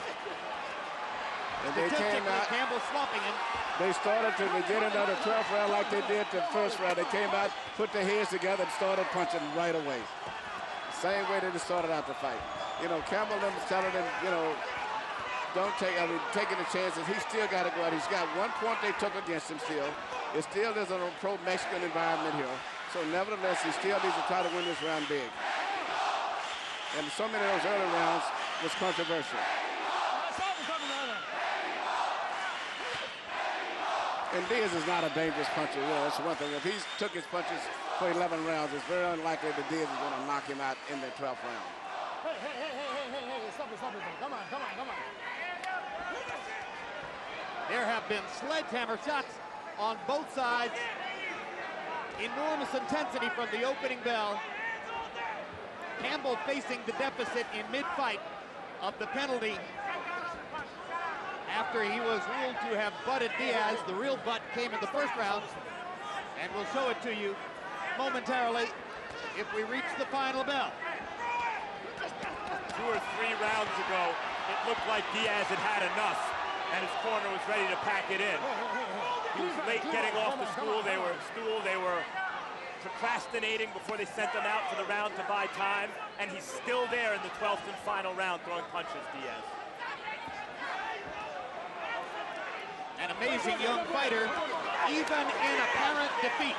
And they came out. Campbell swamping him. They started to begin another 12th round like they did the first round. They came out, put their heads together, and started punching right away. Same way they started out the fight. Campbell was telling them, taking the chances. He's still got to go out. He's got 1 point they took against him still. It still is a pro-Mexican environment here. So nevertheless, he still needs to try to win this round big. And so many of those early rounds was controversial. And Diaz is not a dangerous puncher. That's one thing. If he took his punches for 11 rounds, it's very unlikely that Diaz is going to knock him out in the 12th round. Hey, stop it. Come on. There have been sledgehammer shots on both sides. Enormous intensity from the opening bell. Campbell facing the deficit in mid-fight of the penalty after he was ruled to have butted Diaz. The real butt came in the first round, and we'll show it to you momentarily if we reach the final bell. 2 or 3 rounds ago, it looked like Diaz had enough, and his corner was ready to pack it in. He was late getting off the stool. They were procrastinating before they sent him out for the round to buy time, and he's still there in the 12th and final round throwing punches, Diaz. An amazing young fighter, even in apparent defeat.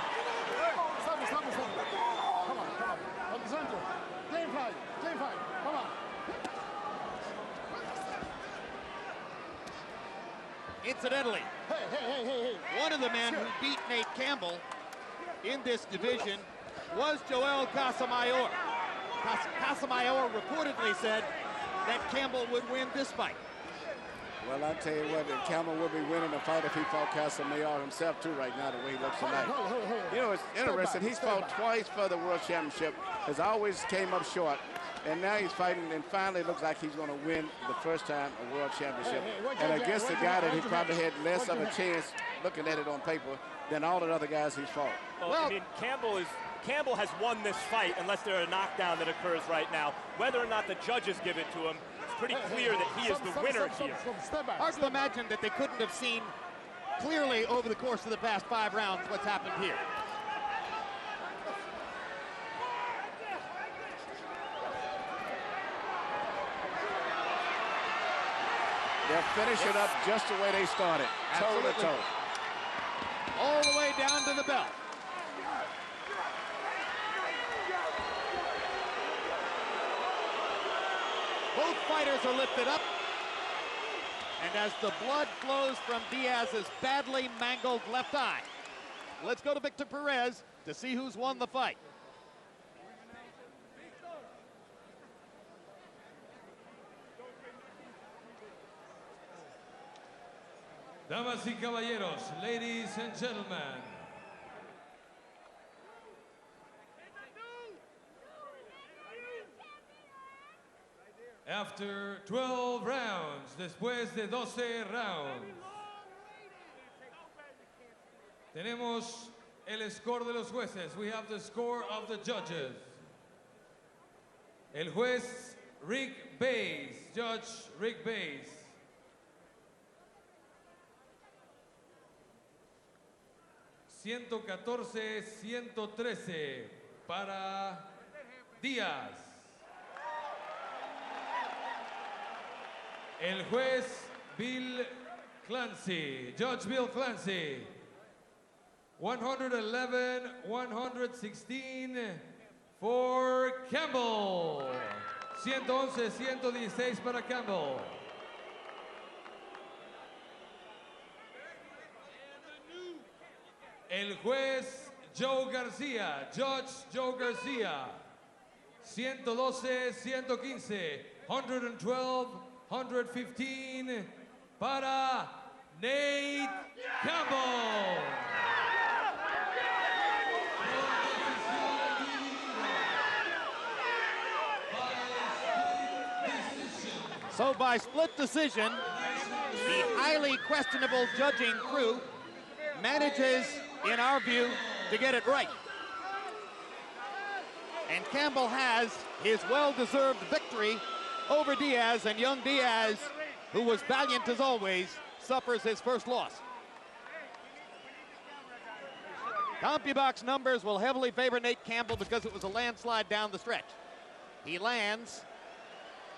Stop it. Come on. Alexander, clean fight. Come on. Incidentally, Hey. one of the men who beat Nate Campbell in this division was Joel Casamayor. Casamayor reportedly said that Campbell would win this fight. Well, I tell you what, Campbell would be winning the fight if he fought Casamayor himself too right now, the way he looks tonight. It's interesting. He's fought twice for the World Championship, has always came up short, and now he's fighting, and finally looks like he's going to win the first time a World Championship. And against a guy that he probably had less of a chance, looking at it on paper, than all the other guys he's fought. Well, Campbell has won this fight unless there's a knockdown that occurs right now. Whether or not the judges give it to him, it's pretty clear that he is the winner here. Hard to imagine that they couldn't have seen clearly over the course of the past 5 rounds what's happened here. They're finishing up just the way they started, toe to toe. All the way down to the bell. Both fighters are lifted up. And as the blood flows from Diaz's badly mangled left eye, let's go to Victor Perez to see who's won the fight. Damas y caballeros, ladies and gentlemen. After 12 rounds, después de 12 rounds, tenemos el score de los jueces. We have the score of the judges. El juez Rick Bays, Judge Rick Bays. $114-113 para Díaz. El juez Bill Clancy, Judge Bill Clancy. 111-116 for Campbell. 111-116 para Campbell. El juez Joe García, Judge Joe García. 112-115, 112-115 para Nate Campbell. So by split decision, the highly questionable judging crew manages, in our view, to get it right. And Campbell has his well-deserved victory over Diaz, and young Diaz, who was valiant as always, suffers his first loss. CompuBox numbers will heavily favor Nate Campbell because it was a landslide down the stretch. He lands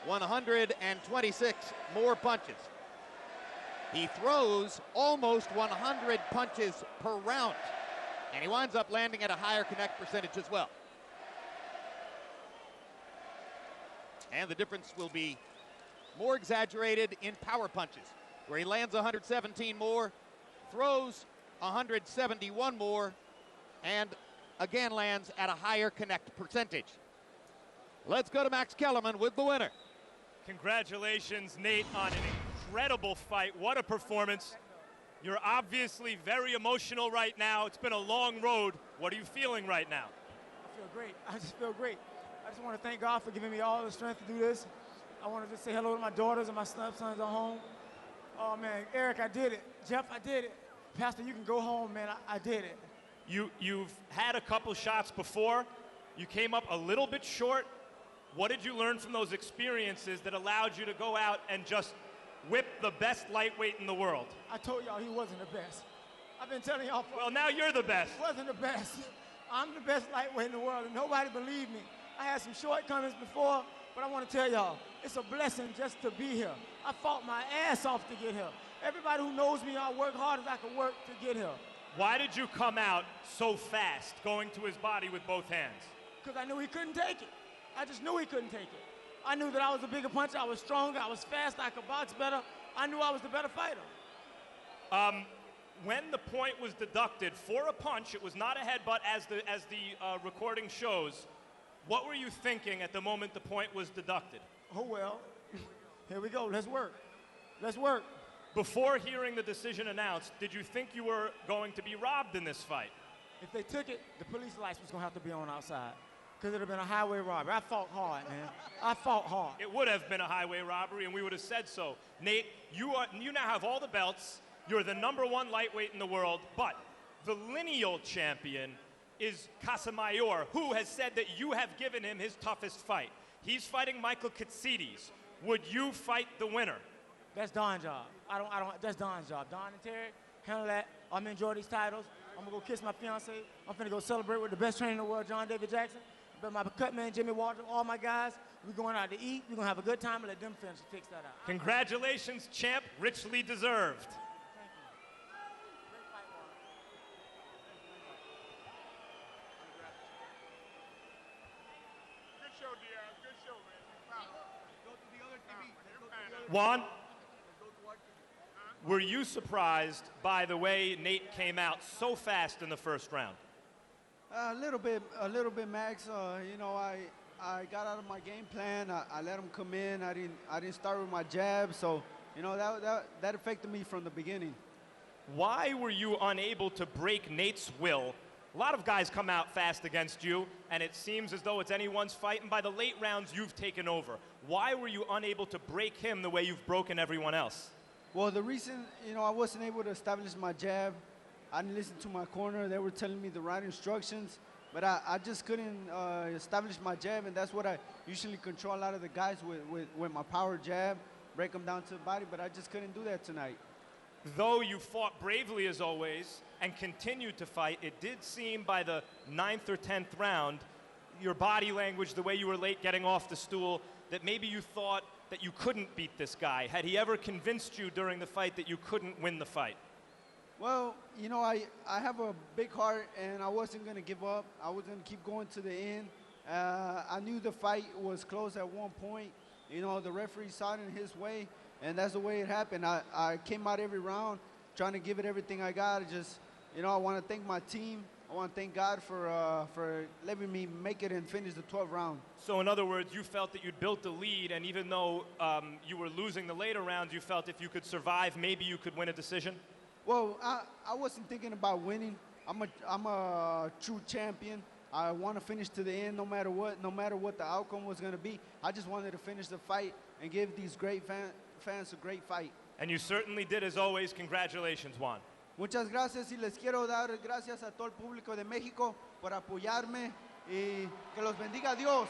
126 more punches. He throws almost 100 punches per round, and he winds up landing at a higher connect percentage as well. And the difference will be more exaggerated in power punches, where he lands 117 more, throws 171 more, and again lands at a higher connect percentage. Let's go to Max Kellerman with the winner. Congratulations, Nate, on an incredible fight. What a performance. You're obviously very emotional right now. It's been a long road. What are you feeling right now? I feel great. I just feel great. I just want to thank God for giving me all the strength to do this. I want to just say hello to my daughters and my stepsons at home. Oh, man, Eric, I did it. Jeff, I did it. Pastor, you can go home, man. I did it. You've had a couple shots before. You came up a little bit short. What did you learn from those experiences that allowed you to go out and just whip the best lightweight in the world? I told y'all he wasn't the best. I've been telling y'all for... Well, now you're the best. He wasn't the best. I'm the best lightweight in the world, and nobody believed me. I had some shortcomings before, but I want to tell y'all, it's a blessing just to be here. I fought my ass off to get here. Everybody who knows me, I work hard as I can work to get here. Why did you come out so fast, going to his body with both hands? Because I knew he couldn't take it. I just knew he couldn't take it. I knew that I was a bigger puncher, I was stronger, I was fast, I could box better. I knew I was the better fighter. When the point was deducted for a punch, it was not a headbutt as the recording shows. What were you thinking at the moment the point was deducted? Oh, well, here we go, let's work. Let's work. Before hearing the decision announced, did you think you were going to be robbed in this fight? If they took it, the police lights was gonna have to be on outside. Because it would have been a highway robbery. I fought hard, man. I fought hard. It would have been a highway robbery, and we would have said so. Nate, you now have all the belts. You're the #1 lightweight in the world, but the lineal champion is Casamayor, who has said that you have given him his toughest fight. He's fighting Michael Katsides. Would you fight the winner? That's Don's job. That's Don's job. Don and Terry, handle that. I'm enjoy these titles. I'm gonna go kiss my fiance. I'm finna go celebrate with the best trainer in the world, John David Jackson. But my cut man, Jimmy Walter, all my guys, we're going out to eat. We're gonna have a good time and let them fix that out. Congratulations, champ. Richly deserved. Thank you. Great fight, Juan. Good show, Diaz. Good show, man. Go to the other TV. Juan, were you surprised by the way Nate came out so fast in the first round? A little bit, Max. You know, I got out of my game plan. I let him come in. I didn't start with my jab, so you know that affected me from the beginning. Why were you unable to break Nate's will? A lot of guys come out fast against you, and it seems as though it's anyone's fight, and by the late rounds, you've taken over. Why were you unable to break him the way you've broken everyone else? Well, the reason, I wasn't able to establish my jab, I didn't listen to my corner. They were telling me the right instructions, but I just couldn't establish my jab, and that's what I usually control a lot of the guys with my power jab, break them down to the body, but I just couldn't do that tonight. Though you fought bravely as always and continued to fight, it did seem by the 9th or 10th round, your body language, the way you were late getting off the stool, that maybe you thought that you couldn't beat this guy. Had he ever convinced you during the fight that you couldn't win the fight? Well, I have a big heart, and I wasn't going to give up. I was going to keep going to the end. I knew the fight was close at one point. The referee saw it in his way, and that's the way it happened. I came out every round trying to give it everything I got. I want to thank my team. I want to thank God for letting me make it and finish the 12th round. So in other words, you felt that you'd built the lead, and even though you were losing the later rounds, you felt if you could survive, maybe you could win a decision? Well, I wasn't thinking about winning. I'm a true champion. I want to finish to the end no matter what the outcome was going to be. I just wanted to finish the fight and give these great fans a great fight. And you certainly did, as always. Congratulations, Juan. Muchas gracias, y les quiero dar gracias a todo el público de México por apoyarme, y que los bendiga Dios.